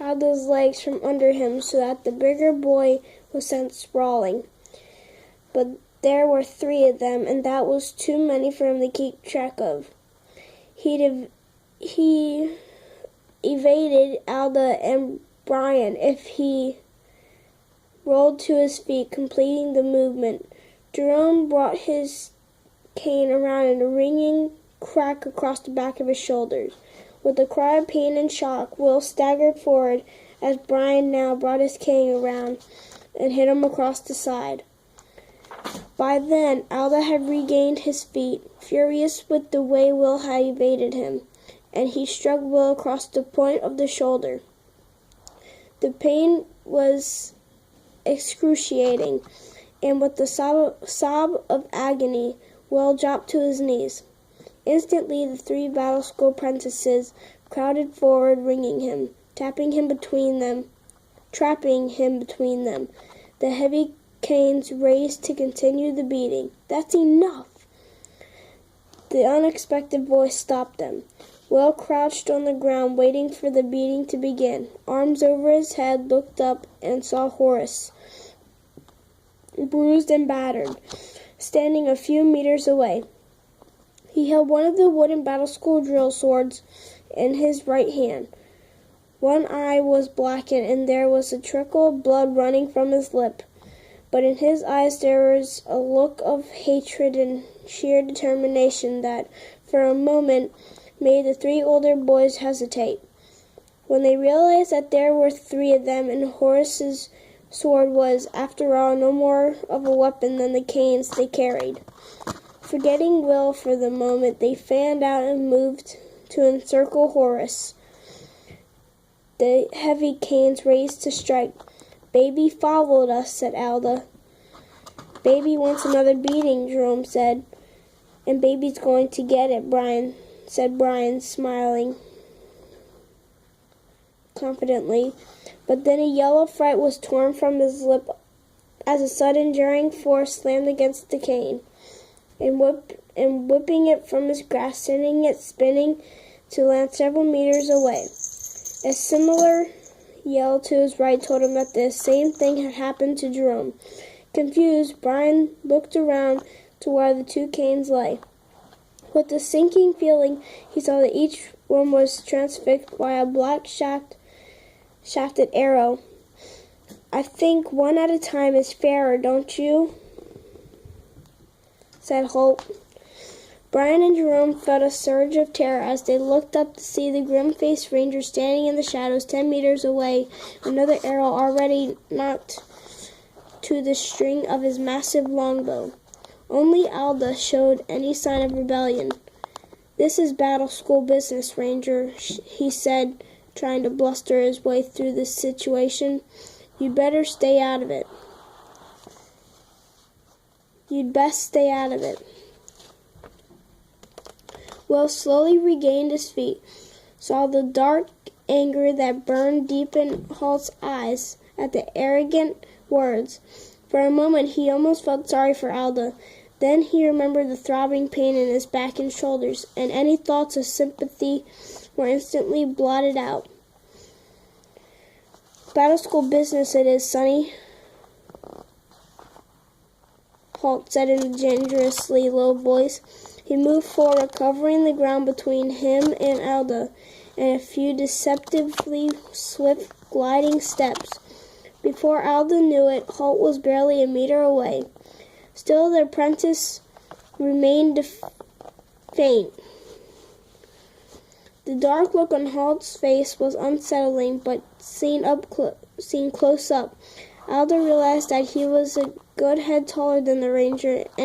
Alda's legs from under him so that the bigger boy was sent sprawling. But there were 3 of them, and that was too many for him to keep track of. He evaded Alda and Brian if he rolled to his feet, completing the movement. Jerome brought his cane around in a ringing crack across the back of his shoulders. With a cry of pain and shock, Will staggered forward as Brian now brought his cane around and hit him across the side. By then, Alda had regained his feet, furious with the way Will had evaded him, and he struck Will across the point of the shoulder. The pain was excruciating, and with the sob of agony, Will dropped to his knees. Instantly, the 3 battle school apprentices crowded forward, ringing him, trapping him between them. The heavy canes raised to continue the beating. "That's enough!" The unexpected voice stopped them. Will crouched on the ground, waiting for the beating to begin. Arms over his head, looked up and saw Horace, bruised and battered, standing a few meters away. He held one of the wooden battle school drill swords in his right hand. One eye was blackened, and there was a trickle of blood running from his lip. But in his eyes there was a look of hatred and sheer determination that, for a moment, made the 3 older boys hesitate. When they realized that there were 3 of them, and Horace's sword was, after all, no more of a weapon than the canes they carried. Forgetting Will for the moment, they fanned out and moved to encircle Horace, the heavy canes raised to strike. "Baby followed us," said Alda. "Baby wants another beating," Jerome said. "And Baby's going to get it," said Brian, smiling confidently. But then a yell of fright was torn from his lip as a sudden jarring force slammed against the cane and whipping it from his grasp, sending it spinning to land several meters away. A similar yell to his right told him that the same thing had happened to Jerome. Confused, Brian looked around to where the 2 canes lay. With a sinking feeling, he saw that each one was transfixed by a black shafted arrow. "I think one at a time is fairer, don't you?" said Holt. Brian and Jerome felt a surge of terror as they looked up to see the grim-faced ranger standing in the shadows 10 meters away, another arrow already knocked to the string of his massive longbow. Only Alda showed any sign of rebellion. "This is battle school business, Ranger," he said, trying to bluster his way through the situation. "You'd better stay out of it. You'd best stay out of it." Will slowly regained his feet, saw the dark anger that burned deep in Halt's eyes at the arrogant words. For a moment he almost felt sorry for Alda. Then he remembered the throbbing pain in his back and shoulders, and any thoughts of sympathy were instantly blotted out. "Battle school business it is, Sonny," Halt said in a dangerously low voice. He moved forward, covering the ground between him and Alda, in a few deceptively swift gliding steps. Before Alda knew it, Halt was barely a meter away. Still the apprentice remained faint. The dark look on Halt's face was unsettling, but seen close up, Alda realized that he was a good head taller than the ranger, and